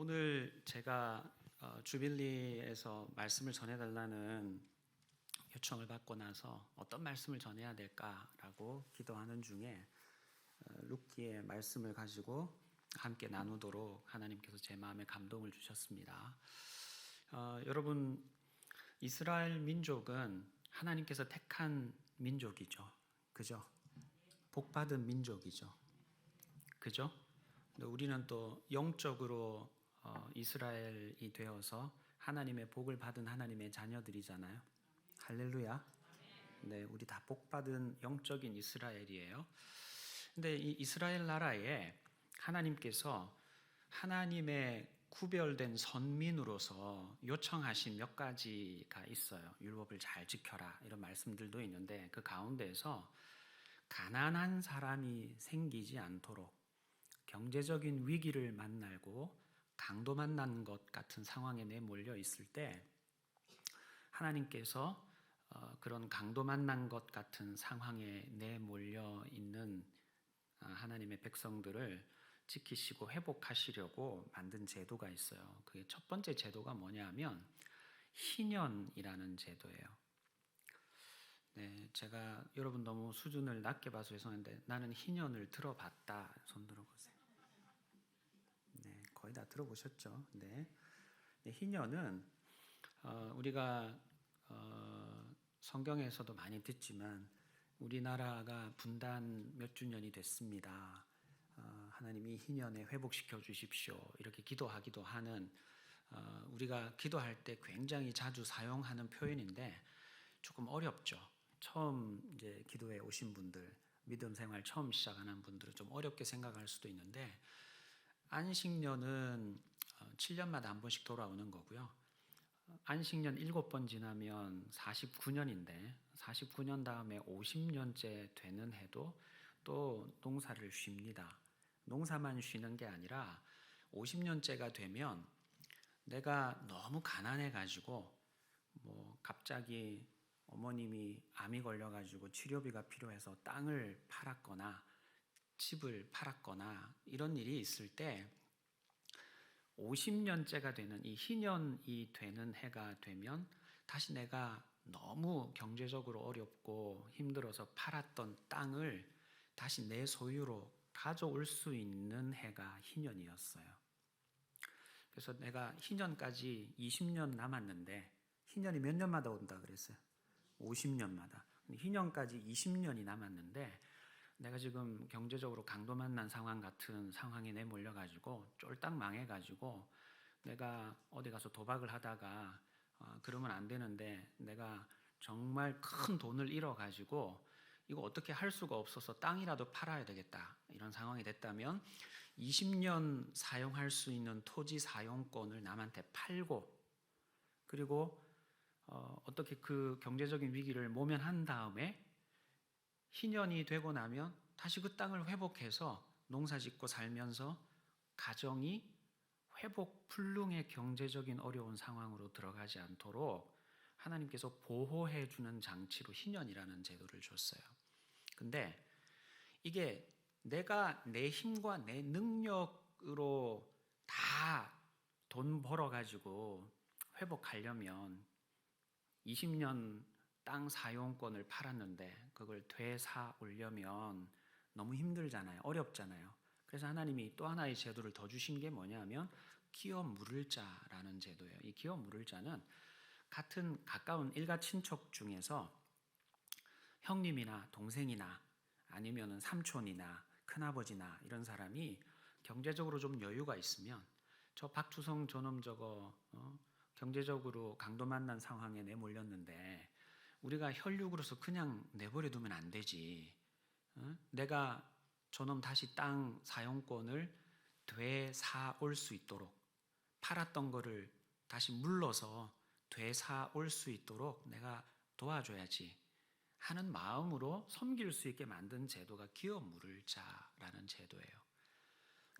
오늘 제가 주빌리에서 말씀을 전해달라는 요청을 받고 나서 어떤 말씀을 전해야 될까라고 기도하는 중에 룻기의 말씀을 가지고 함께 나누도록 하나님께서 제 마음에 감동을 주셨습니다. 여러분, 이스라엘 민족은 하나님께서 택한 민족이죠. 그죠? 복받은 민족이죠. 그죠? 근데 우리는 또 영적으로 이스라엘이 되어서 하나님의 복을 받은 하나님의 자녀들이잖아요. 할렐루야. 네, 우리 다 복받은 영적인 이스라엘이에요. 근데 이 이스라엘 나라에 하나님께서 하나님의 구별된 선민으로서 요청하신 몇 가지가 있어요. 율법을 잘 지켜라 이런 말씀들도 있는데 그 가운데에서 가난한 사람이 생기지 않도록 경제적인 위기를 만나고 강도 만난 것 같은 상황에 내몰려 있을 때 하나님께서 그런 강도 만난 것 같은 상황에 내몰려 있는 하나님의 백성들을 지키시고 회복하시려고 만든 제도가 있어요. 그게 첫 번째 제도가 뭐냐면 희년이라는 제도예요. 네, 제가 여러분 너무 수준을 낮게 봐서 죄송한데 나는 희년을 들어봤다. 손 들어보세요. 네, 거의 다 들어보셨죠? 네, 희년은 우리가 성경에서도 많이 듣지만 우리나라가 분단 몇 주년이 됐습니다. 하나님이 희년에 회복시켜 주십시오. 이렇게 기도하기도 하는 우리가 기도할 때 굉장히 자주 사용하는 표현인데 조금 어렵죠. 처음 이제 기도에 오신 분들, 믿음 생활 처음 시작하는 분들은 좀 어렵게 생각할 수도 있는데 안식년은 7년마다 한 번씩 돌아오는 거고요. 안식년 7번 지나면 49년인데 49년 다음에 50년째 되는 해도 또 농사를 쉽니다. 농사만 쉬는 게 아니라 50년째가 되면 내가 너무 가난해가지고 뭐 갑자기 어머님이 암이 걸려가지고 치료비가 필요해서 땅을 팔았거나 집을 팔았거나 이런 일이 있을 때 50년째가 되는 이 희년이 되는 해가 되면 다시 내가 너무 경제적으로 어렵고 힘들어서 팔았던 땅을 다시 내 소유로 가져올 수 있는 해가 희년이었어요. 그래서 내가 희년까지 20년 남았는데 희년이 몇 년마다 온다 그랬어요? 50년마다. 희년까지 20년이 남았는데 내가 지금 경제적으로 강도 만난 상황 같은 상황에 내몰려가지고 쫄딱 망해가지고 내가 어디 가서 도박을 하다가 그러면 안 되는데 내가 정말 큰 돈을 잃어가지고 이거 어떻게 할 수가 없어서 땅이라도 팔아야 되겠다 이런 상황이 됐다면 20년 사용할 수 있는 토지 사용권을 남한테 팔고 그리고 어떻게 그 경제적인 위기를 모면한 다음에 희년이 되고 나면 다시 그 땅을 회복해서 농사 짓고 살면서 가정이 회복 불능의 경제적인 어려운 상황으로 들어가지 않도록 하나님께서 보호해 주는 장치로 희년이라는 제도를 줬어요. 근데 이게 내가 내 힘과 내 능력으로 다 돈 벌어가지고 회복하려면 20년 땅 사용권을 팔았는데 그걸 되사 오려면 너무 힘들잖아요. 어렵잖아요. 그래서 하나님이 또 하나의 제도를 더 주신 게 뭐냐면 기업 물을 자라는 제도예요. 이 기업 물을 자는 같은 가까운 일가 친척 중에서 형님이나 동생이나 아니면 삼촌이나 큰아버지나 이런 사람이 경제적으로 좀 여유가 있으면 저 박주성 저놈 저거 경제적으로 강도 만난 상황에 내몰렸는데 우리가 혈육으로서 그냥 내버려 두면 안 되지. 내가 저놈 다시 땅 사용권을 되사올 수 있도록 팔았던 거를 다시 물러서 되사올 수 있도록 내가 도와줘야지 하는 마음으로 섬길 수 있게 만든 제도가 기업 물을 자라는 제도예요.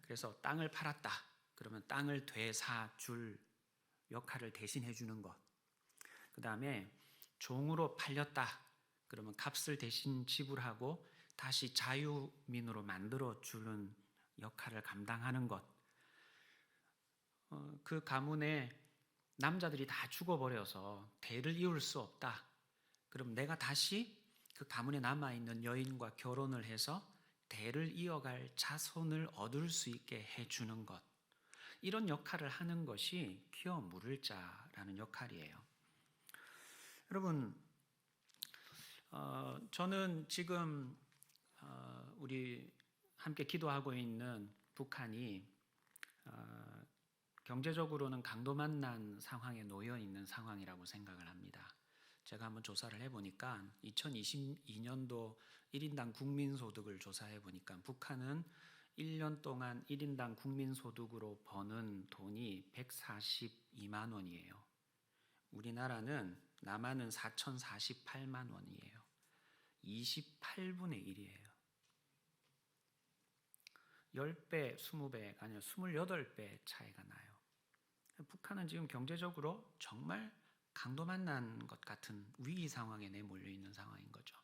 그래서 땅을 팔았다. 그러면 땅을 되사줄 역할을 대신해 주는 것. 그 다음에 종으로 팔렸다. 그러면 값을 대신 지불하고 다시 자유민으로 만들어 주는 역할을 감당하는 것. 그 가문에 남자들이 다 죽어버려서 대를 이을 수 없다. 그럼 내가 다시 그 가문에 남아있는 여인과 결혼을 해서 대를 이어갈 자손을 얻을 수 있게 해주는 것. 이런 역할을 하는 것이 키워 물을 자라는 역할이에요. 여러분, 저는 지금 우리 함께 기도하고 있는 북한이 경제적으로는 강도 만난 상황에 놓여 있는 상황이라고 생각을 합니다. 제가 한번 조사를 해보니까 2022년도 1인당 국민소득을 조사해보니까 북한은 1년 동안 1인당 국민소득으로 버는 돈이 142만 원이에요. 우리나라는 남한은 4,048만 원이에요. 28분의 1이에요. 10배, 20배, 아니요 28배 차이가 나요. 북한은 지금 경제적으로 정말 강도 만난 것 같은 위기 상황에 내몰려 있는 상황인 거죠.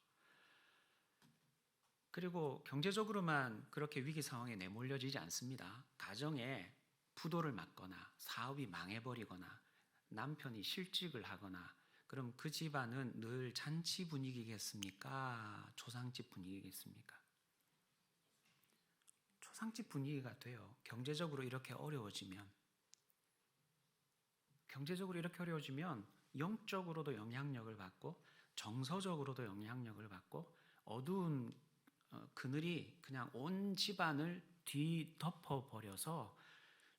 그리고 경제적으로만 그렇게 위기 상황에 내몰려지지 않습니다. 가정에 부도를 맞거나 사업이 망해버리거나 남편이 실직을 하거나 그럼 그 집안은 늘 잔치 분위기겠습니까? 초상집 분위기겠습니까? 초상집 분위기가 돼요. 경제적으로 이렇게 어려워지면 영적으로도 영향력을 받고 정서적으로도 영향력을 받고 어두운 그늘이 그냥 온 집안을 뒤덮어 버려서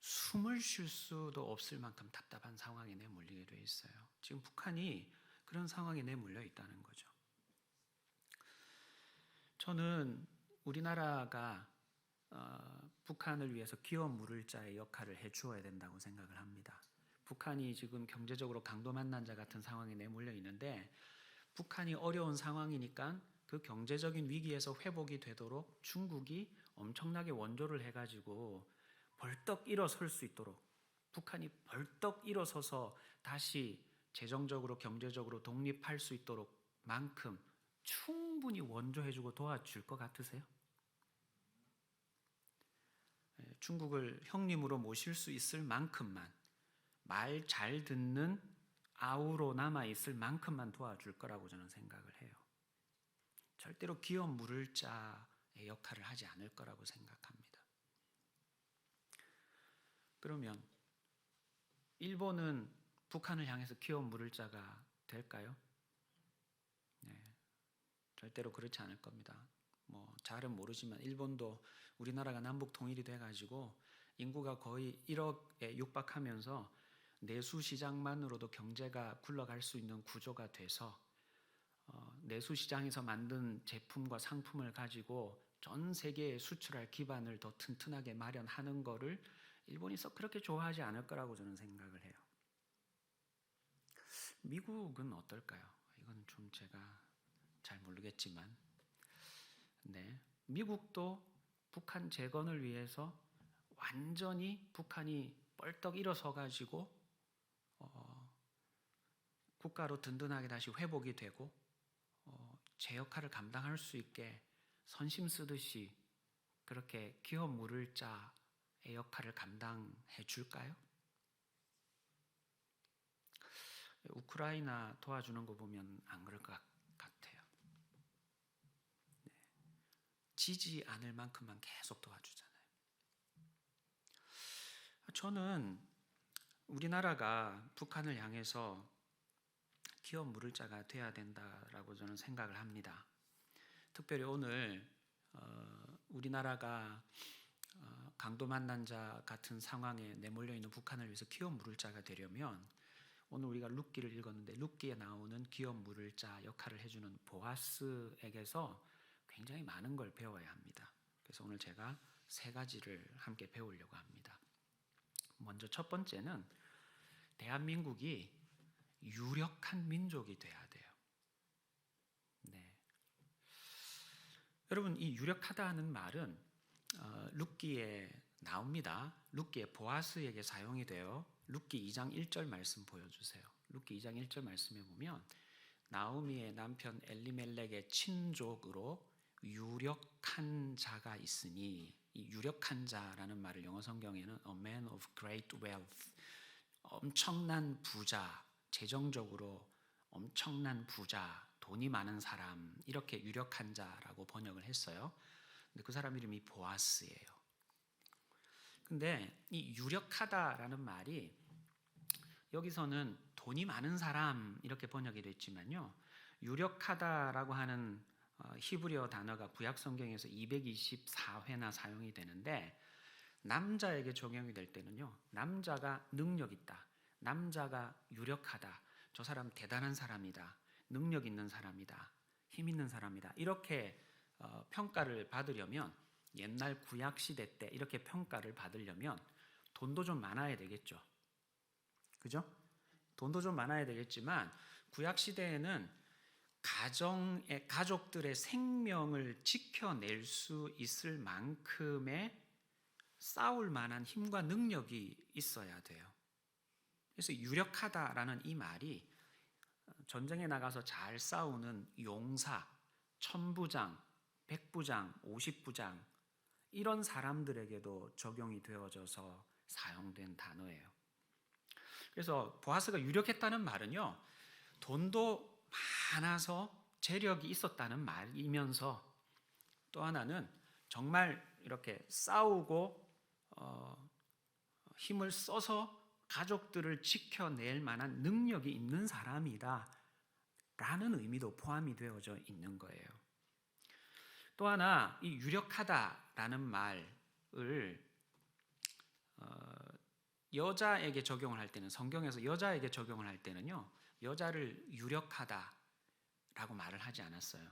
숨을 쉴 수도 없을 만큼 답답한 상황에 내몰리게 돼 있어요. 지금 북한이 그런 상황에 내몰려 있다는 거죠. 저는 우리나라가 북한을 위해서 기업 물을 자의 역할을 해주어야 된다고 생각을 합니다. 북한이 지금 경제적으로 강도 만난 자 같은 상황에 내몰려 있는데 북한이 어려운 상황이니까 그 경제적인 위기에서 회복이 되도록 중국이 엄청나게 원조를 해가지고 벌떡 일어설 수 있도록 북한이 벌떡 일어서서 다시 재정적으로 경제적으로 독립할 수 있도록 만큼 충분히 원조해주고 도와줄 것 같으세요? 중국을 형님으로 모실 수 있을 만큼만 말 잘 듣는 아우로 남아있을 만큼만 도와줄 거라고 저는 생각을 해요. 절대로 기업 물을 자의 역할을 하지 않을 거라고 생각합니다. 그러면 일본은 북한을 향해서 기업 물을 자가 될까요? 네, 절대로 그렇지 않을 겁니다. 잘은 모르지만 일본도 우리나라가 남북 통일이 돼가지고 인구가 거의 1억에 육박하면서 내수 시장만으로도 경제가 굴러갈 수 있는 구조가 돼서 내수 시장에서 만든 제품과 상품을 가지고 전 세계에 수출할 기반을 더 튼튼하게 마련하는 거를 일본이 썩 그렇게 좋아하지 않을 거라고 저는 생각을 해요. 미국은 어떨까요? 이건 좀 제가 잘 모르겠지만 네, 미국도 북한 재건을 위해서 완전히 북한이 뻘떡 일어서 가지고 국가로 든든하게 다시 회복이 되고 제 역할을 감당할 수 있게 선심 쓰듯이 그렇게 기업 물을 자의 역할을 감당해 줄까요? 우크라이나 도와주는 거 보면 안 그럴 것 같아요. 네. 지지 않을 만큼만 계속 도와주잖아요. 저는 우리나라가 북한을 향해서 기업 물을 자가 돼야 된다라고 저는 생각을 합니다. 특별히 오늘 우리나라가 강도 만난 자 같은 상황에 내몰려 있는 북한을 위해서 기업 물을 자가 되려면 오늘 우리가 룻기를 읽었는데 룻기에 나오는 기업 물을 자 역할을 해주는 보아스에게서 굉장히 많은 걸 배워야 합니다. 그래서 오늘 제가 3가지를 함께 배우려고 합니다. 먼저 첫 번째는 대한민국이 유력한 민족이 돼야 돼요. 네. 여러분, 이 유력하다는 말은 룻기에 나옵니다. 룻기에 보아스에게 사용이 돼요. 룻기 2장 1절 말씀 보여주세요. 룻기 2장 1절 말씀에 보면 나오미의 남편 엘리멜렉의 친족으로 유력한 자가 있으니 이 유력한 자라는 말을 영어 성경에는 a man of great wealth, 엄청난 부자, 재정적으로 엄청난 부자, 돈이 많은 사람, 이렇게 유력한 자라고 번역을 했어요. 근데 그 사람 이름이 보아스예요. 근데 이 유력하다라는 말이 여기서는 돈이 많은 사람 이렇게 번역이 됐지만요, 유력하다라고 하는 히브리어 단어가 구약 성경에서 224회나 사용이 되는데, 남자에게 적용이 될 때는요, 남자가 능력 있다, 남자가 유력하다, 저 사람 대단한 사람이다, 능력 있는 사람이다, 힘 있는 사람이다, 이렇게 평가를 받으려면, 옛날 구약 시대 때 이렇게 평가를 받으려면 돈도 좀 많아야 되겠죠. 그죠? 돈도 좀 많아야 되겠지만 구약 시대에는 가족들의 생명을 지켜낼 수 있을 만큼의 싸울 만한 힘과 능력이 있어야 돼요. 그래서 유력하다라는 이 말이 전쟁에 나가서 잘 싸우는 용사, 천부장, 백부장, 50부장, 이런 사람들에게도 적용이 되어져서 사용된 단어예요. 그래서 보아스가 유력했다는 말은요, 돈도 많아서 재력이 있었다는 말이면서, 또 하나는 정말 이렇게 싸우고 힘을 써서 가족들을 지켜낼 만한 능력이 있는 사람이다 라는 의미도 포함이 되어져 있는 거예요. 또 하나, 이 유력하다라는 말을 여자에게 적용을 할 때는, 성경에서 여자에게 적용을 할 때는요, 여자를 유력하다라고 말을 하지 않았어요.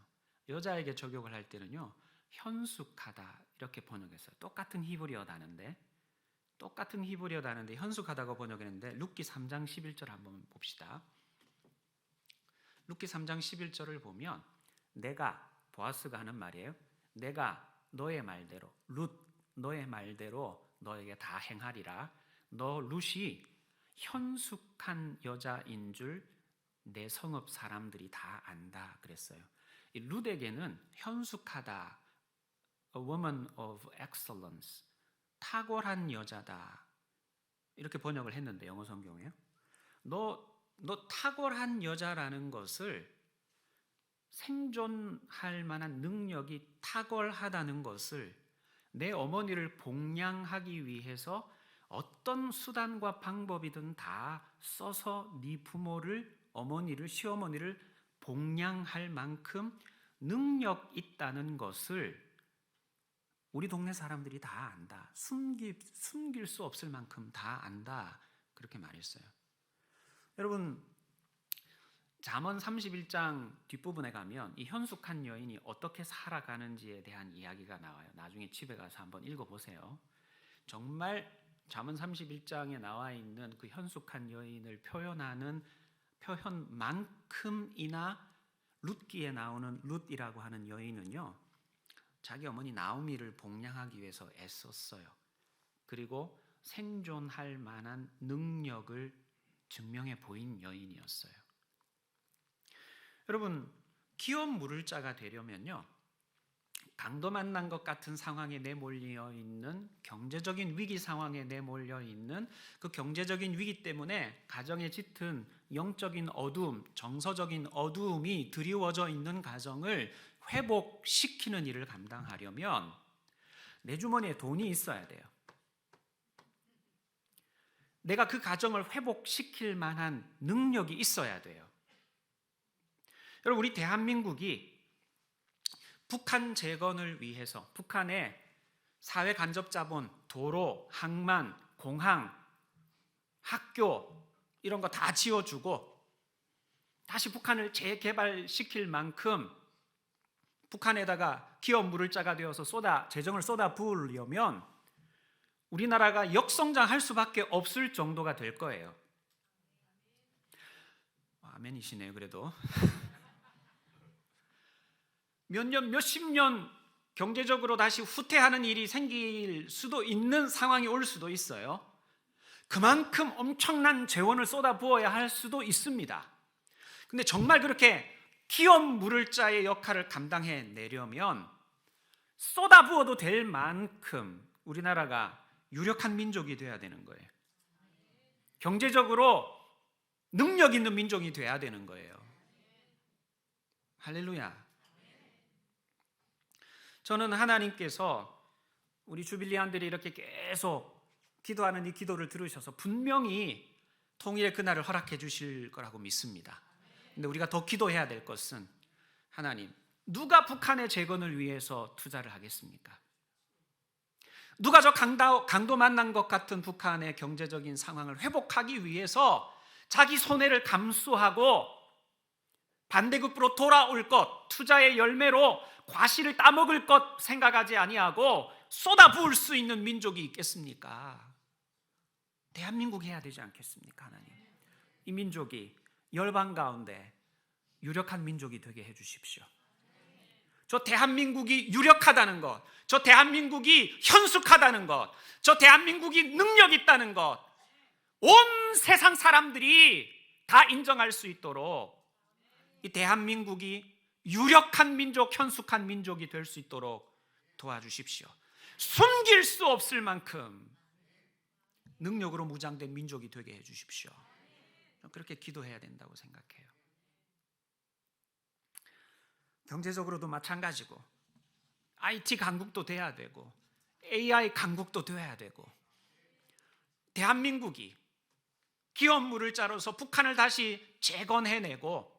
여자에게 적용을 할 때는요, 현숙하다 이렇게 번역했어요. 똑같은 히브리어 단어인데 현숙하다고 번역했는데, 룻기 3장 11절 한번 봅시다. 룻기 3장 11절을 보면, 내가, 보아스가 하는 말이에요. 내가 너의 말대로, 너의 말대로 너에게 다 행하리라. 너 룻이 현숙한 여자인 줄 내 성읍 사람들이 다 안다 그랬어요. 이 룻에게는 현숙하다, a woman of excellence, 탁월한 여자다 이렇게 번역을 했는데, 영어 성경에요. 너 탁월한 여자라는 것을, 생존할 만한 능력이 탁월하다는 것을 내 어머니를 복양하기 위해서 어떤 수단과 방법이든 다 써서 네 부모를, 어머니를, 시어머니를 복양할 만큼 능력 있다는 것을 우리 동네 사람들이 다 안다. 숨길 수 없을 만큼 다 안다. 그렇게 말했어요. 여러분, 잠언 31장 뒷부분에 가면 이 현숙한 여인이 어떻게 살아가는지에 대한 이야기가 나와요. 나중에 집에 가서 한번 읽어보세요. 정말 잠언 31장에 나와 있는 그 현숙한 여인을 표현하는 표현만큼이나 룻기에 나오는 룻이라고 하는 여인은요, 자기 어머니 나오미를 복양하기 위해서 애썼어요. 그리고 생존할 만한 능력을 증명해 보인 여인이었어요. 여러분, 기업 물을 자가 되려면요, 강도 만난 것 같은 상황에 내몰려 있는, 경제적인 위기 상황에 내몰려 있는 그 경제적인 위기 때문에 가정에 짙은 영적인 어두움, 정서적인 어두움이 드리워져 있는 가정을 회복시키는 일을 감당하려면 내 주머니에 돈이 있어야 돼요. 내가 그 가정을 회복시킬 만한 능력이 있어야 돼요. 여러분, 우리 대한민국이 북한 재건을 위해서 북한의 사회 간접 자본, 도로, 항만, 공항, 학교 이런 거 다 지어주고 다시 북한을 재개발시킬 만큼 북한에다가 기업 물을 자가 되어서 재정을 쏟아 부으려면 우리나라가 역성장할 수밖에 없을 정도가 될 거예요. 아멘이시네요. 그래도 몇 년, 몇십 년 경제적으로 다시 후퇴하는 일이 생길 수도 있는 상황이 올 수도 있어요. 그만큼 엄청난 재원을 쏟아부어야 할 수도 있습니다. 근데 정말 그렇게 기업 물을 자의 역할을 감당해내려면 쏟아부어도 될 만큼 우리나라가 유력한 민족이 돼야 되는 거예요. 경제적으로 능력 있는 민족이 돼야 되는 거예요. 할렐루야. 저는 하나님께서 우리 주빌리안들이 이렇게 계속 기도하는 이 기도를 들으셔서 분명히 통일의 그날을 허락해 주실 거라고 믿습니다. 근데 우리가 더 기도해야 될 것은, 하나님, 누가 북한의 재건을 위해서 투자를 하겠습니까? 누가 저 강도 만난 것 같은 북한의 경제적인 상황을 회복하기 위해서 자기 손해를 감수하고 반대급부로 돌아올 것, 투자의 열매로 과실을 따먹을 것 생각하지 아니하고 쏟아부을 수 있는 민족이 있겠습니까? 대한민국 해야 되지 않겠습니까, 하나님? 이 민족이 열방 가운데 유력한 민족이 되게 해주십시오. 저 대한민국이 유력하다는 것, 저 대한민국이 현숙하다는 것, 저 대한민국이 능력 있다는 것, 온 세상 사람들이 다 인정할 수 있도록 이 대한민국이 유력한 민족, 현숙한 민족이 될 수 있도록 도와주십시오. 숨길 수 없을 만큼 능력으로 무장된 민족이 되게 해주십시오. 그렇게 기도해야 된다고 생각해요. 경제적으로도 마찬가지고, IT 강국도 돼야 되고, AI 강국도 돼야 되고, 대한민국이 기업물을 자로서 북한을 다시 재건해내고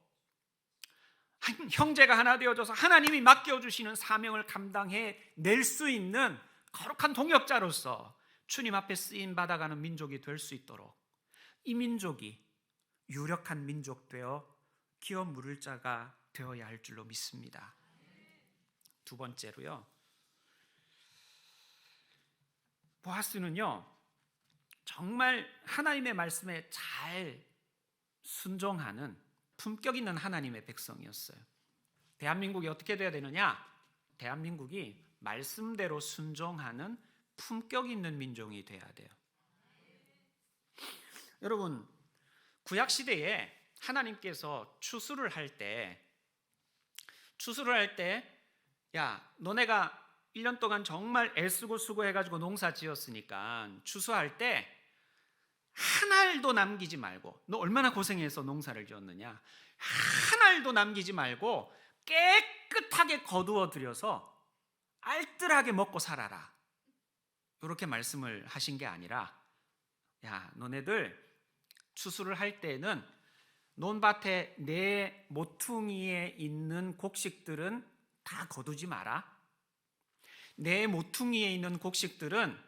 형제가 하나 되어져서 하나님이 맡겨주시는 사명을 감당해낼 수 있는 거룩한 동역자로서 주님 앞에 쓰임받아가는 민족이 될 수 있도록 이 민족이 유력한 민족 되어 기업 물을 자가 되어야 할 줄로 믿습니다. 두 번째로요, 보아스는요 정말 하나님의 말씀에 잘 순종하는 품격 있는 하나님의 백성이었어요. 대한민국이 어떻게 돼야 되느냐? 대한민국이 말씀대로 순종하는 품격 있는 민족이 돼야 돼요. 여러분, 구약 시대에 하나님께서 추수를 할 때 야, 너네가 1년 동안 정말 애쓰고 수고해가지고 농사 지었으니까 추수할 때 한 알도 남기지 말고, 너 얼마나 고생해서 농사를 지었느냐, 한 알도 남기지 말고 깨끗하게 거두어 들여서 알뜰하게 먹고 살아라, 이렇게 말씀을 하신 게 아니라, 야, 너네들 추수를 할 때는 논밭에 내 모퉁이에 있는 곡식들은 다 거두지 마라. 내 모퉁이에 있는 곡식들은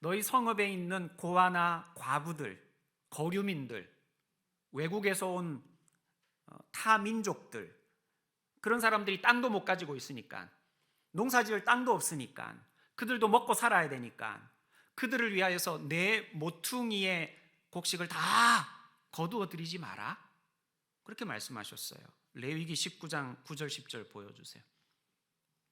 너희 성읍에 있는 고아나 과부들, 거류민들, 외국에서 온 타민족들, 그런 사람들이 땅도 못 가지고 있으니까, 농사지을 땅도 없으니까, 그들도 먹고 살아야 되니까 그들을 위하여서 내 모퉁이의 곡식을 다 거두어 드리지 마라, 그렇게 말씀하셨어요. 레위기 19장 9절 10절 보여주세요.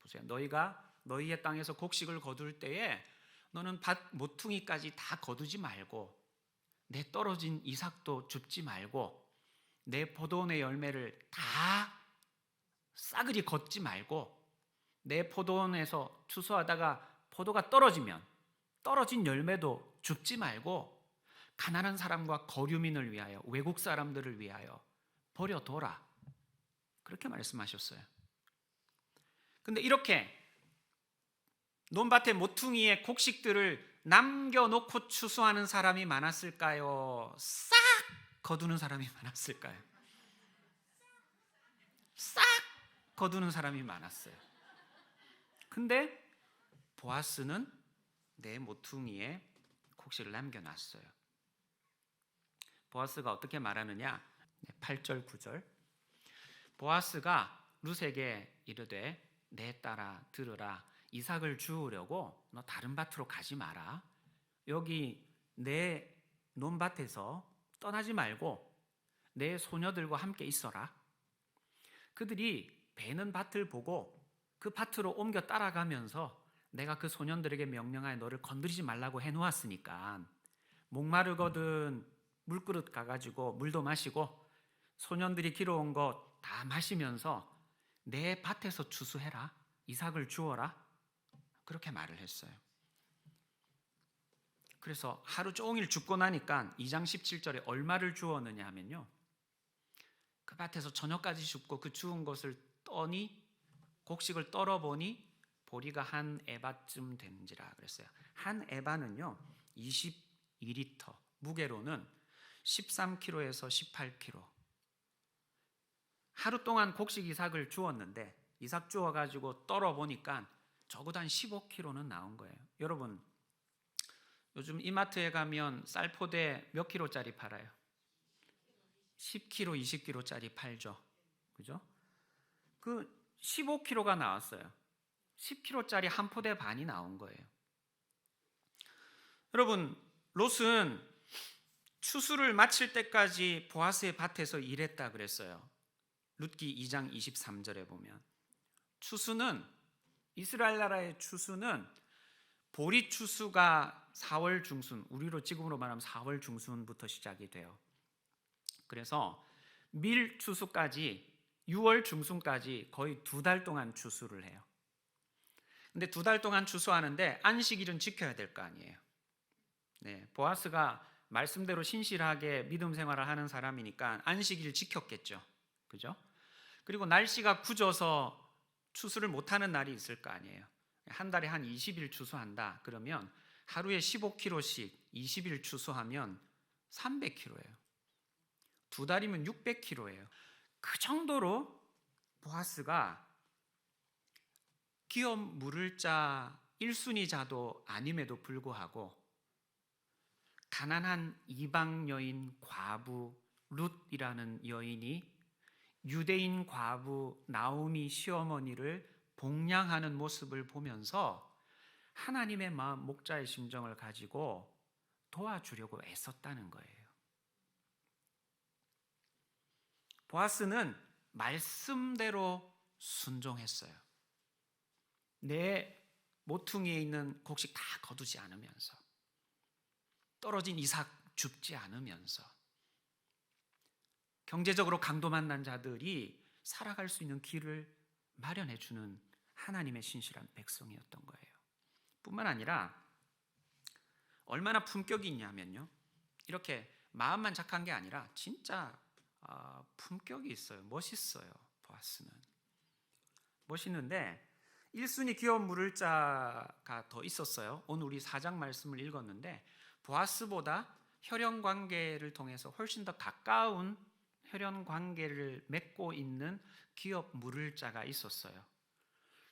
보세요. 너희가 너희의 땅에서 곡식을 거둘 때에 너는 밭 모퉁이까지 다 거두지 말고, 내 떨어진 이삭도 줍지 말고, 내 포도원의 열매를 다 싸그리 걷지 말고, 내 포도원에서 추수하다가 포도가 떨어지면 떨어진 열매도 줍지 말고 가난한 사람과 거류민을 위하여, 외국 사람들을 위하여 버려둬라, 그렇게 말씀하셨어요. 근데 이렇게 논밭의 모퉁이에 곡식들을 남겨놓고 추수하는 사람이 많았을까요? 싹 거두는 사람이 많았을까요? 싹 거두는 사람이 많았어요. 근데 보아스는 내 모퉁이에 곡식을 남겨놨어요. 보아스가 어떻게 말하느냐? 8절 9절. 보아스가 룻에게 이르되, 내 딸아 들으라, 이삭을 주우려고 너 다른 밭으로 가지 마라. 여기 내 논밭에서 떠나지 말고 내 소녀들과 함께 있어라. 그들이 베는 밭을 보고 그 밭으로 옮겨 따라가면서 내가 그 소년들에게 명령하여 너를 건드리지 말라고 해놓았으니까, 목마르거든 물그릇 가가지고 물도 마시고 소년들이 길어온 것 다 마시면서 내 밭에서 추수해라, 이삭을 주어라. 그렇게 말을 했어요. 그래서 하루 종일 죽고 나니까 2장 17절에 얼마를 주었느냐 하면요, 그 밭에서 저녁까지 죽고 그 죽은 것을 떠니 곡식을 떨어보니 보리가 한 에바쯤 된지라 그랬어요. 한 에바는요 22리터, 무게로는 13kg에서 18kg. 하루 동안 곡식 이삭을 주었는데 이삭 주어가지고 떨어보니까 적어도 한 15kg는 나온 거예요. 여러분, 요즘 이마트에 가면 쌀포대 몇 킬로짜리 팔아요? 10kg, 20kg짜리 팔죠. 그죠? 그 15kg가 나왔어요. 10kg짜리 한 포대 반이 나온 거예요. 여러분, 롯은 추수를 마칠 때까지 보아스의 밭에서 일했다 그랬어요. 룻기 2장 23절에 보면 추수는, 이스라엘 나라의 추수는 보리 추수가 4월 중순, 우리로 지금으로 말하면 4월 중순부터 시작이 돼요. 그래서 밀 추수까지 6월 중순까지 거의 2달 동안 추수를 해요. 근데 2달 동안 추수하는데 안식일은 지켜야 될 거 아니에요. 네, 보아스가 말씀대로 신실하게 믿음 생활을 하는 사람이니까 안식일 지켰겠죠. 그죠? 그리고 날씨가 굳어서 추수를 못하는 날이 있을 거 아니에요. 한 달에 한 20일 추수한다 그러면 하루에 15kg씩 20일 추수하면 300kg예요. 2달이면 600kg예요. 그 정도로 보아스가 기업 물을 자 1순위자도 아님에도 불구하고 가난한 이방 여인 과부 룻이라는 여인이 유대인 과부 나오미 시어머니를 복양하는 모습을 보면서 하나님의 마음, 목자의 심정을 가지고 도와주려고 애썼다는 거예요. 보아스는 말씀대로 순종했어요. 내 모퉁이에 있는 곡식 다 거두지 않으면서, 떨어진 이삭 줍지 않으면서, 경제적으로 강도 만난 자들이 살아갈 수 있는 길을 마련해 주는 하나님의 신실한 백성이었던 거예요. 뿐만 아니라 얼마나 품격이 있냐면요, 이렇게 마음만 착한 게 아니라 진짜 품격이 있어요. 멋있어요. 보아스는 멋있는데 1순위 기업 물을 자가 더 있었어요. 오늘 우리 4장 말씀을 읽었는데 보아스보다 혈연 관계를 통해서 훨씬 더 가까운 혈연 관계를 맺고 있는 기업 물을 자가 있었어요.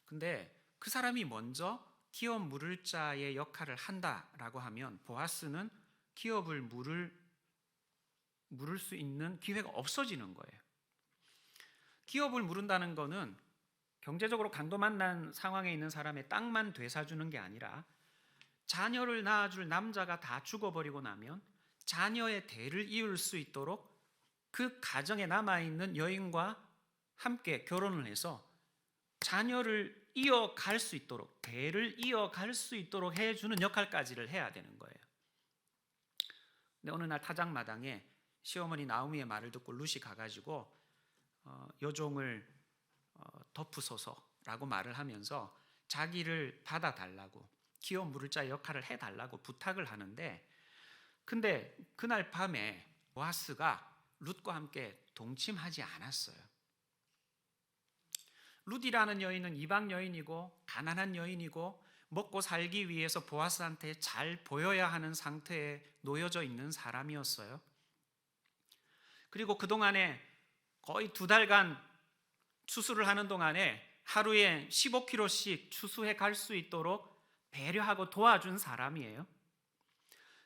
근데 그 사람이 먼저 기업 물을 자의 역할을 한다라고 하면 보아스는 기업을 물을 수 있는 기회가 없어지는 거예요. 기업을 물은다는 거는 경제적으로 강도 만난 상황에 있는 사람의 땅만 되사주는 게 아니라 자녀를 낳아줄 남자가 다 죽어버리고 나면 자녀의 대를 이을 수 있도록 그 가정에 남아있는 여인과 함께 결혼을 해서 자녀를 이어갈 수 있도록, 대를 이어갈 수 있도록 해주는 역할까지를 해야 되는 거예요. 근데 어느 날 타작마당에 시어머니 나오미의 말을 듣고 룻이 가가지고 여종을 덮으소서라고 말을 하면서 자기를 받아달라고, 기업 물을 자 역할을 해달라고 부탁을 하는데, 근데 그날 밤에 보아스가 룻과 함께 동침하지 않았어요. 룻이라는 여인은 이방 여인이고 가난한 여인이고 먹고 살기 위해서 보아스한테 잘 보여야 하는 상태에 놓여져 있는 사람이었어요. 그리고 그동안에 거의 2달간 추수를 하는 동안에 하루에 15kg씩 추수해 갈 수 있도록 배려하고 도와준 사람이에요.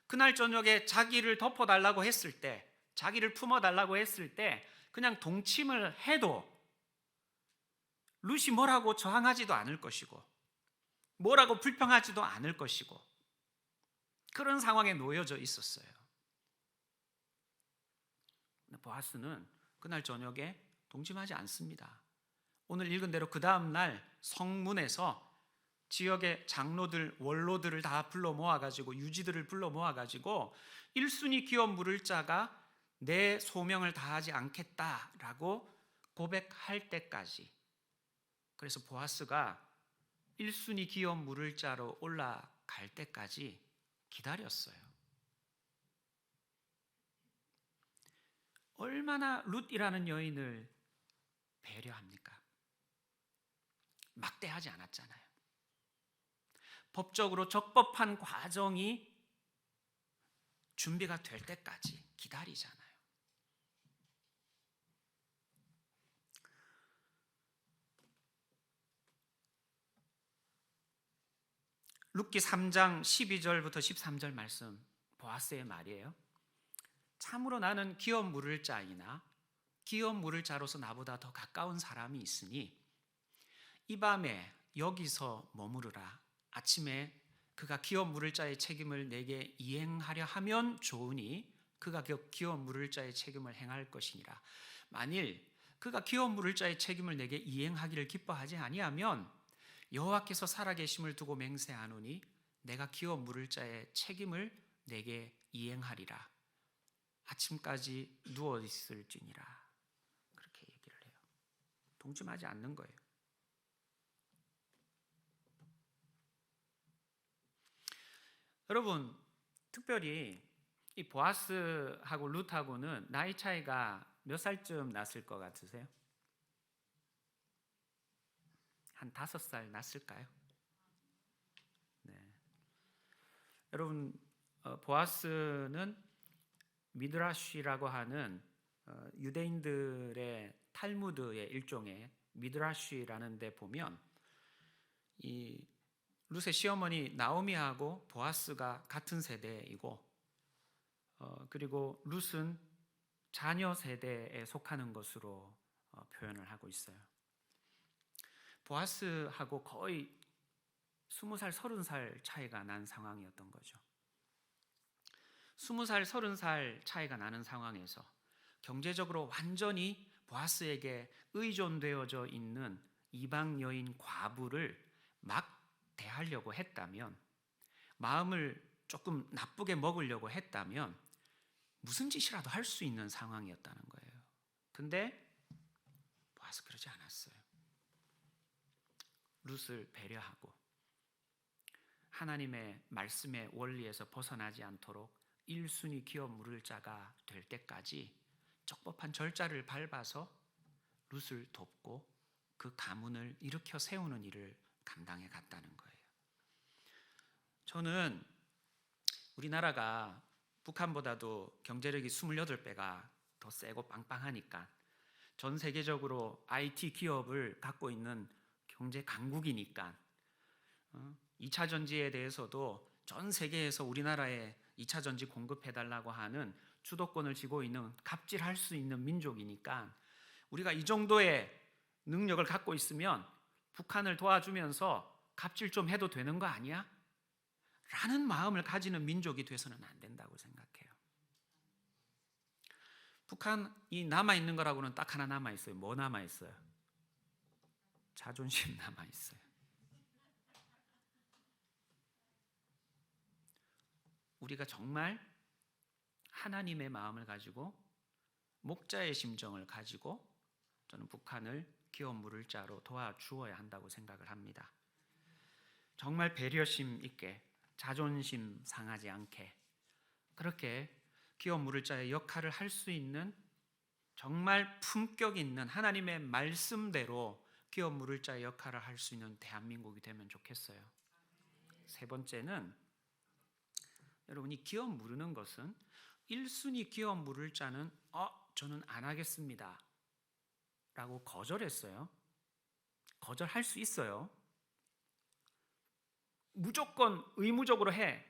그날 저녁에 자기를 덮어달라고 했을 때, 자기를 품어달라고 했을 때 그냥 동침을 해도 룻이 뭐라고 저항하지도 않을 것이고 뭐라고 불평하지도 않을 것이고 그런 상황에 놓여져 있었어요. 보아스는 그날 저녁에 동침하지 않습니다. 오늘 읽은 대로 그 다음 날 성문에서 지역의 장로들, 원로들을 다 불러 모아가지고, 유지들을 불러 모아가지고 1순위 기업 물을 자가 내 소명을 다하지 않겠다라고 고백할 때까지, 그래서 보아스가 1순위 기업 물을 자로 올라갈 때까지 기다렸어요. 얼마나 룻이라는 여인을 배려합니까? 막대하지 않았잖아요. 법적으로 적법한 과정이 준비가 될 때까지 기다리잖아요. 룻기 3장 12절부터 13절 말씀, 보아스의 말이에요. 참으로 나는 기업 물을 자이나 기업 물을 자로서 나보다 더 가까운 사람이 있으니 이 밤에 여기서 머무르라. 아침에 그가 기업 물을 자의 책임을 내게 이행하려 하면 좋으니 그가 기업 물을 자의 책임을 행할 것이니라. 만일 그가 기업 물을 자의 책임을 내게 이행하기를 기뻐하지 아니하면 여호와께서 살아계심을 두고 맹세하노니 내가 기업 물을 자의 책임을 내게 이행하리라. 아침까지 누워 있을지니라. 그렇게 얘기를 해요. 동침하지 않는 거예요. 여러분, 특별히 이 보아스하고 룻하고는 나이 차이가 몇 살쯤 났을 것 같으세요? 한 5살 났을까요? 네. 여러분, 보아스는 미드라시라고 하는 유대인들의 탈무드의 일종의 미드라시라는 데 보면 이 룻의 시어머니 나오미하고 보아스가 같은 세대이고 그리고 룻은 자녀 세대에 속하는 것으로 표현을 하고 있어요. 보아스하고 거의 20살, 30살 차이가 난 상황이었던 거죠. 20살, 30살 차이가 나는 상황에서 경제적으로 완전히 보아스에게 의존되어져 있는 이방 여인 과부를 막 대하려고 했다면, 마음을 조금 나쁘게 먹으려고 했다면 무슨 짓이라도 할 수 있는 상황이었다는 거예요. 근데 보아스 그러지 않았어요. 룻을 배려하고 하나님의 말씀의 원리에서 벗어나지 않도록 1순위 기업 물을 자가 될 때까지 적법한 절차를 밟아서 룻을 돕고 그 가문을 일으켜 세우는 일을 감당해 갔다는 거예요. 저는 우리나라가 북한보다도 경제력이 28배가 더 세고 빵빵하니까 전 세계적으로 IT 기업을 갖고 있는 경제 강국이니까 2차 전지에 대해서도 전 세계에서 우리나라에 2차 전지 공급해달라고 하는 주도권을 쥐고 있는, 갑질할 수 있는 민족이니까 우리가 이 정도의 능력을 갖고 있으면 북한을 도와주면서 갑질 좀 해도 되는 거 아니야? 라는 마음을 가지는 민족이 돼서는 안 된다고 생각해요. 북한이 남아있는 거라고는 딱 하나 남아있어요. 뭐 남아있어요? 자존심 남아있어요. 우리가 정말 하나님의 마음을 가지고 목자의 심정을 가지고 저는 북한을 기업 물을 자로 도와주어야 한다고 생각을 합니다. 정말 배려심 있게, 자존심 상하지 않게 그렇게 기업 물을 자의 역할을 할 수 있는, 정말 품격 있는 하나님의 말씀대로 기업 물을 자의 역할을 할 수 있는 대한민국이 되면 좋겠어요. 세 번째는, 여러분이 기업 물으는 것은 1순위 기업 물을 자는 저는 안 하겠습니다 라고 거절했어요. 거절할 수 있어요. 무조건 의무적으로 해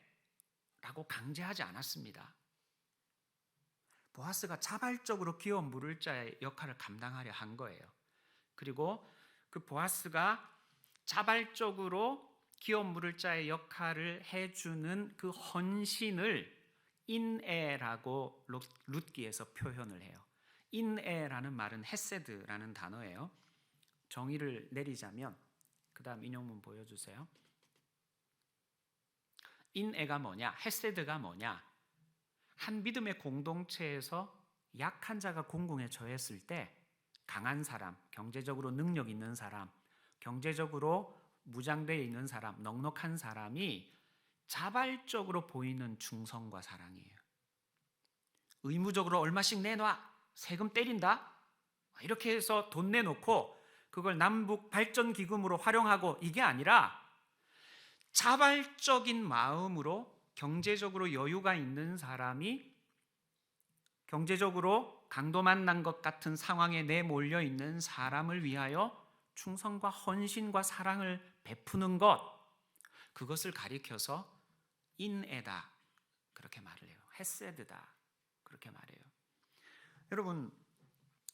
라고 강제하지 않았습니다. 보아스가 자발적으로 기업 물을 자의 역할을 감당하려 한 거예요. 그리고 그 보아스가 자발적으로 기업 물을 자의 역할을 해주는 그 헌신을 인애라고 룻기에서 표현을 해요. 인애라는 말은 헤세드라는 단어예요. 정의를 내리자면, 그 다음 인용문 보여주세요. 인애가 뭐냐? 헤세드가 뭐냐? 한 믿음의 공동체에서 약한 자가 공공에 처했을 때 강한 사람, 경제적으로 능력 있는 사람, 경제적으로 무장되어 있는 사람, 넉넉한 사람이 자발적으로 보이는 충성과 사랑이에요. 의무적으로 얼마씩 내놔, 세금 때린다, 이렇게 해서 돈 내놓고 그걸 남북 발전 기금으로 활용하고, 이게 아니라 자발적인 마음으로 경제적으로 여유가 있는 사람이 경제적으로 강도 만난 것 같은 상황에 내몰려 있는 사람을 위하여 충성과 헌신과 사랑을 베푸는 것, 그것을 가리켜서 인애다 그렇게 말을 해요. 헤세드다 그렇게 말해요. 여러분,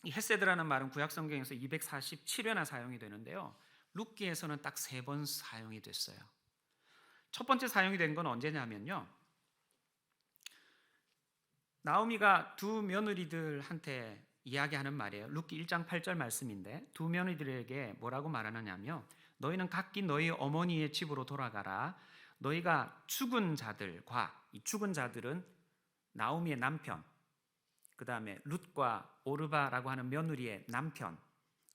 이 헤세드라는 말은 구약 성경에서 247회나 사용이 되는데요, 룻기에서는 딱 3번 사용이 됐어요. 첫 번째 사용이 된 건 언제냐면요, 나오미가 두 며느리들한테 이야기하는 말이에요. 룻기 1장 8절 말씀인데, 두 며느리들에게 뭐라고 말하느냐면, 너희는 각기 너희 어머니의 집으로 돌아가라. 너희가 죽은 자들과, 이 죽은 자들은 나오미의 남편, 그 다음에 룻과 오르바라고 하는 며느리의 남편,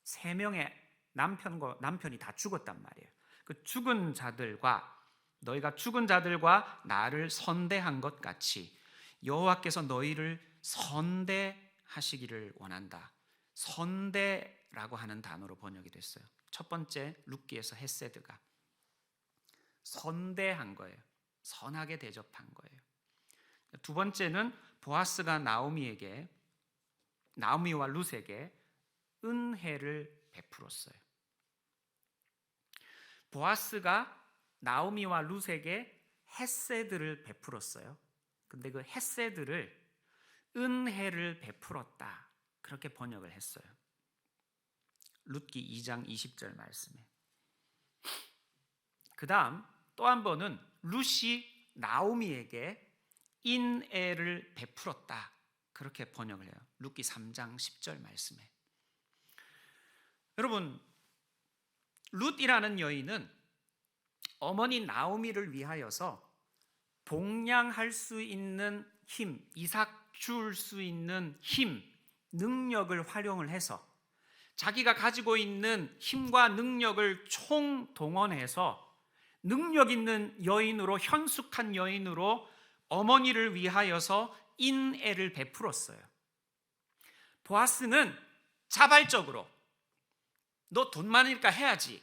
3명의 남편이 다 죽었단 말이에요. 그 죽은 자들과, 너희가 죽은 자들과 나를 선대한 것 같이 여호와께서 너희를 선대하시기를 원한다. 선대라고 하는 단어로 번역이 됐어요. 첫 번째 룻기에서 헤세드가 선대한 거예요. 선하게 대접한 거예요. 두 번째는 보아스가 나오미와 룻에게 은혜를 베풀었어요. 보아스가 나오미와 룻에게 헤세드를 베풀었어요. 근데 그 헤세드를 은혜를 베풀었다 그렇게 번역을 했어요. 룻기 2장 20절 말씀에. 그 다음 또 한 번은 룻이 나오미에게 인애를 베풀었다 그렇게 번역을 해요. 룻기 3장 10절 말씀에. 여러분, 룻이라는 여인은 어머니 나오미를 위하여서 봉양할 수 있는 힘, 이삭 줄 수 있는 힘, 능력을 활용을 해서 자기가 가지고 있는 힘과 능력을 총동원해서 능력 있는 여인으로, 현숙한 여인으로 어머니를 위하여서 인애를 베풀었어요. 보아스는 자발적으로 너 돈 많으니까 해야지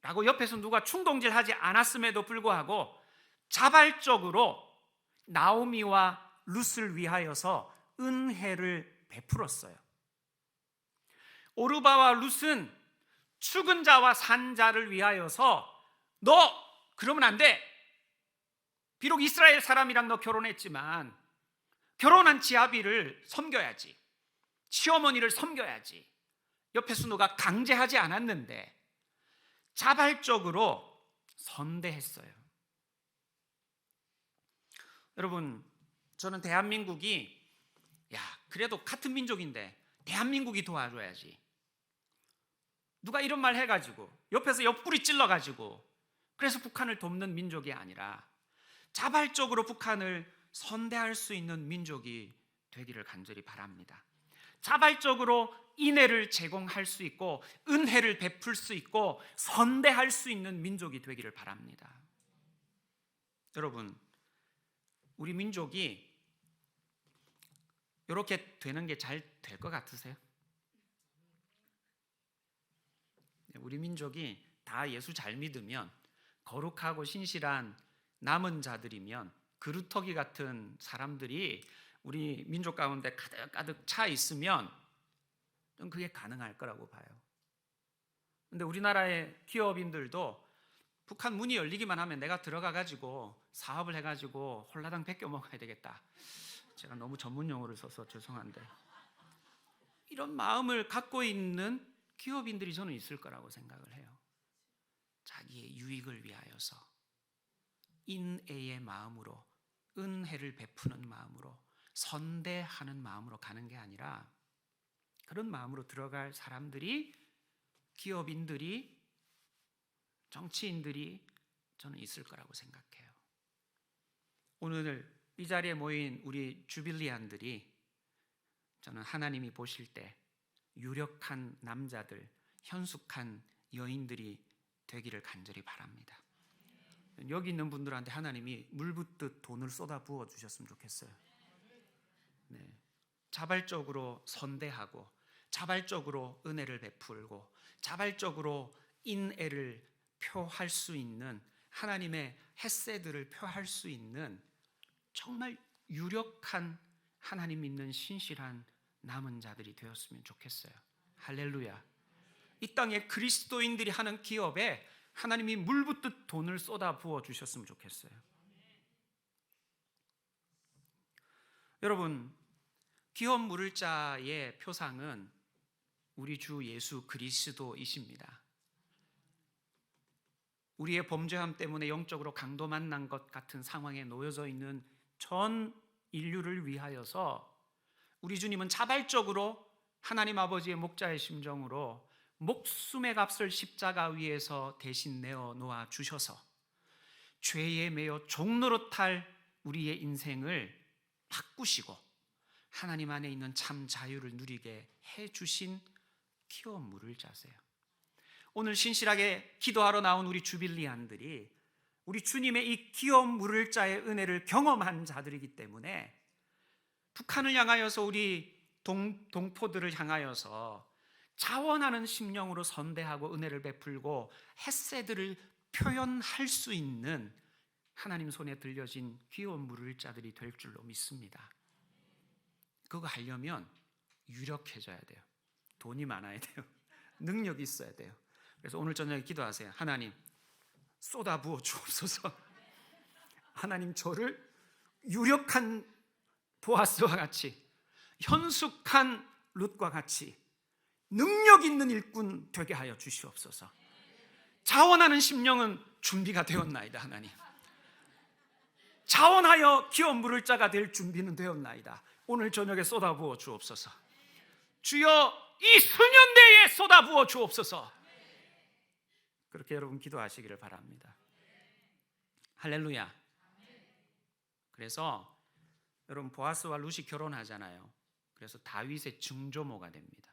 라고 옆에서 누가 충동질하지 않았음에도 불구하고 자발적으로 나오미와 룻을 위하여서 은혜를 베풀었어요. 오르바와 룻은 죽은 자와 산 자를 위하여서 너 그러면 안 돼. 비록 이스라엘 사람이랑 너 결혼했지만 결혼한 지아비를 섬겨야지, 시어머니를 섬겨야지. 옆에서 누가 강제하지 않았는데 자발적으로 선대했어요. 여러분, 저는 대한민국이 그래도 같은 민족인데 대한민국이 도와줘야지, 누가 이런 말 해가지고 옆에서 옆구리 찔러가지고 그래서 북한을 돕는 민족이 아니라 자발적으로 북한을 선대할 수 있는 민족이 되기를 간절히 바랍니다. 자발적으로 인애를 제공할 수 있고 은혜를 베풀 수 있고 선대할 수 있는 민족이 되기를 바랍니다. 여러분, 우리 민족이 이렇게 되는 게 잘 될 것 같으세요? 우리 민족이 다 예수 잘 믿으면, 거룩하고 신실한 남은 자들이면, 그루터기 같은 사람들이 우리 민족 가운데 가득 차 있으면 좀 그게 가능할 거라고 봐요. 근데 우리나라의 기업인들도 북한 문이 열리기만 하면 내가 들어가 가지고 사업을 해가지고 홀라당 베껴 먹어야 되겠다, 제가 너무 전문 용어를 써서 죄송한데, 이런 마음을 갖고 있는 기업인들이 저는 있을 거라고 생각을 해요. 자기의 유익을 위하여서 인애의 마음으로, 은혜를 베푸는 마음으로, 선대하는 마음으로 가는 게 아니라 그런 마음으로 들어갈 사람들이, 기업인들이, 정치인들이 저는 있을 거라고 생각해요. 오늘 이 자리에 모인 우리 주빌리안들이 저는 하나님이 보실 때 유력한 남자들, 현숙한 여인들이 되기를 간절히 바랍니다. 여기 있는 분들한테 하나님이 물 붓듯 돈을 쏟아 부어 주셨으면 좋겠어요. 네. 자발적으로 선대하고, 자발적으로 은혜를 베풀고, 자발적으로 인애를 표할 수 있는, 하나님의 헤세드를 표할 수 있는 정말 유력한 하나님 믿는 신실한 남은 자들이 되었으면 좋겠어요. 할렐루야. 이 땅에 그리스도인들이 하는 기업에 하나님이 물 붓듯 돈을 쏟아 부어 주셨으면 좋겠어요. 여러분, 기업 물을 자의 표상은 우리 주 예수 그리스도이십니다. 우리의 범죄함 때문에 영적으로 강도 만난 것 같은 상황에 놓여져 있는 전 인류를 위하여서 우리 주님은 자발적으로 하나님 아버지의 목자의 심정으로 목숨의 값을 십자가 위에서 대신 내어 놓아 주셔서 죄에 매여 종노릇할 우리의 인생을 바꾸시고 하나님 안에 있는 참 자유를 누리게 해주신 기업 물을 자세요. 오늘 신실하게 기도하러 나온 우리 주빌리안들이 우리 주님의 이 기업 물을 자의 은혜를 경험한 자들이기 때문에 북한을 향하여서 우리 동포들을 향하여서 자원하는 심령으로 선대하고 은혜를 베풀고 헤세드를 표현할 수 있는 하나님 손에 들려진 기업 물을 자들이 될 줄로 믿습니다. 그거 하려면 유력해져야 돼요. 돈이 많아야 돼요. 능력이 있어야 돼요. 그래서 오늘 저녁에 기도하세요. 하나님 쏟아 부어 주옵소서. 하나님 저를 유력한 보아스와 같이, 현숙한 룻과 같이 능력 있는 일꾼 되게 하여 주시옵소서. 자원하는 심령은 준비가 되었나이다. 하나님 자원하여 기업 물을 자가 될 준비는 되었나이다. 오늘 저녁에 쏟아부어 주옵소서. 주여 이 수년대에 쏟아부어 주옵소서. 그렇게 여러분 기도하시기를 바랍니다. 할렐루야. 그래서 여러분 보아스와 룻이 결혼하잖아요. 그래서 다윗의 증조모가 됩니다.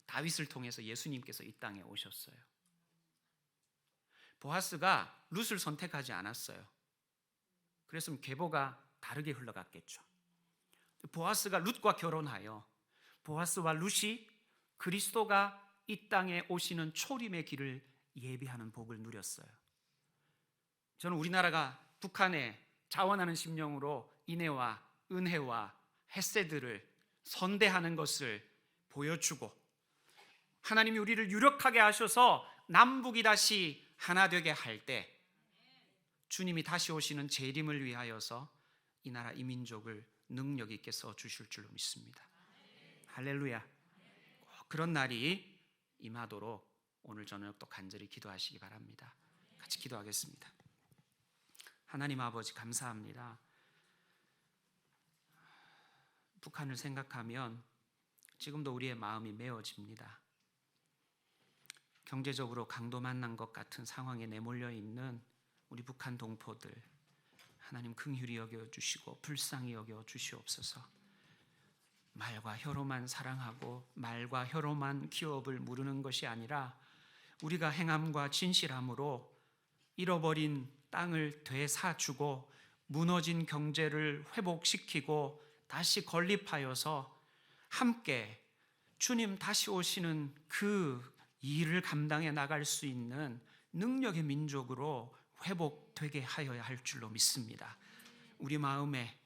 다윗을 통해서 예수님께서 이 땅에 오셨어요. 보아스가 룻을 선택하지 않았어요. 그랬으면 계보가 다르게 흘러갔겠죠. 보아스가 룻과 결혼하여 보아스와 룻이 그리스도가 이 땅에 오시는 초림의 길을 예비하는 복을 누렸어요. 저는 우리나라가 북한에 자원하는 심령으로 인애와 은혜와 헤세드를 선대하는 것을 보여주고 하나님이 우리를 유력하게 하셔서 남북이 다시 하나 되게 할 때 주님이 다시 오시는 재림을 위하여서 이 나라 이 민족을 능력 있게 써 주실 줄로 믿습니다. 할렐루야. 그런 날이 임하도록 오늘 저녁도 간절히 기도하시기 바랍니다. 같이 기도하겠습니다. 하나님 아버지 감사합니다. 북한을 생각하면 지금도 우리의 마음이 메어집니다. 경제적으로 강도 만난 것 같은 상황에 내몰려 있는 우리 북한 동포들 하나님 긍휼히 여겨주시고 불쌍히 여겨주시옵소서. 말과 혀로만 사랑하고 말과 혀로만 기업을 무르는 것이 아니라 우리가 행함과 진실함으로 잃어버린 땅을 되사주고 무너진 경제를 회복시키고 다시 건립하여서 함께 주님 다시 오시는 그 일을 감당해 나갈 수 있는 능력의 민족으로 회복되게 하여야 할 줄로 믿습니다. 우리 마음에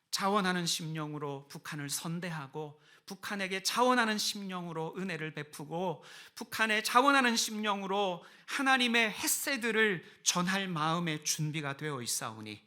자원하는 심령으로 북한을 선대하고 북한에게 자원하는 심령으로 은혜를 베푸고 북한에 자원하는 심령으로 하나님의 헤세드를 전할 마음의 준비가 되어 있사오니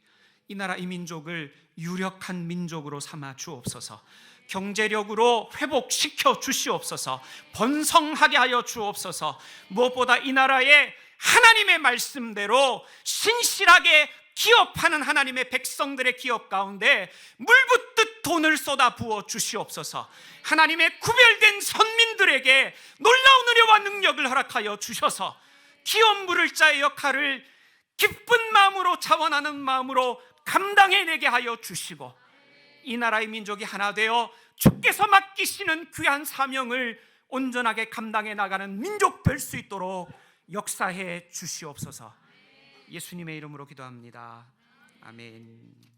이 나라 이 민족을 유력한 민족으로 삼아 주옵소서. 경제력으로 회복시켜 주시옵소서. 번성하게 하여 주옵소서. 무엇보다 이 나라에 하나님의 말씀대로 신실하게 기업하는 하나님의 백성들의 기업 가운데 물붓듯 돈을 쏟아 부어 주시옵소서. 하나님의 구별된 선민들에게 놀라운 은혜와 능력을 허락하여 주셔서 기업 물을 자의 역할을 기쁜 마음으로 자원하는 마음으로 감당해내게 하여 주시고 이 나라의 민족이 하나 되어 주께서 맡기시는 귀한 사명을 온전하게 감당해 나가는 민족 될 수 있도록 역사해 주시옵소서. 예수님의 이름으로 기도합니다. 아멘.